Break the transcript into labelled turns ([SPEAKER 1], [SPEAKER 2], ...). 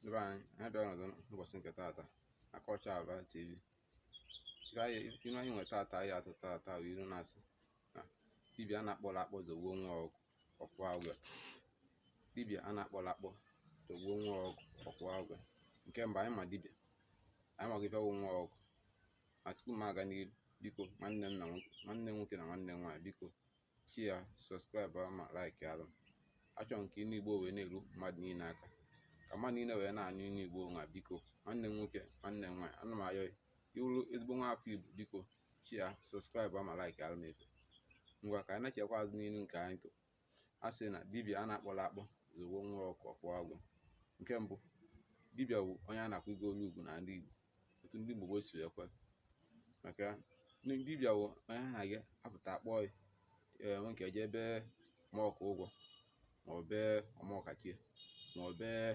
[SPEAKER 1] Ndebe anyị bịara n'ụbọchị nke taata akọcha aba TV. Ilu anyị nweta taata anyị atụ taata bụ ilu na-asị na dibịa a na-akpọrọ akpọ zọgbuo nwa ọgụ ọkwa agwọ. Dibịa a na-akpọrọ akpọ zọgbuo nwa ọgụ ọkwa agwọ. Nke mbụ, anyị ma dibịa, anyị maghị ife wụ nwa ọgụ. Ma tupu m aga n'ihu, biko nwanne nwoke na nwanne m nwaanyị, biko share, subscribe ma like alụ m. Achọrọ m ka ịnụ Igbo wee na-eru mmadụ niile aka, ka mmadụ niile wee na-anụ ịnụ Igbo nwa. Biko nwanne m nwoke nwanne m nwaanyị, ana m ayọ iwuru ezigbo nwa afọ Igbo, biko share, subscribe ma like alụ m efe. Ngwa ka anyị na-echekwa azụ n'ilu nke anyị tụ. A sị na dibịa a na-akpọrọ akpọ zọgbuo nwa ọgụ ọkwa agwọ. Nke mbụ, dibịa bụ onye a na-akwụgo olu ugwu n'ala Igbo, otu ndị Igbo si ekwe. Maka dibịa bụ onye a na-aga apụta akpọ nwe nke je bee ma ọkụ ụgwọ, ma ọ bee ọmọkachie, ma ọ bee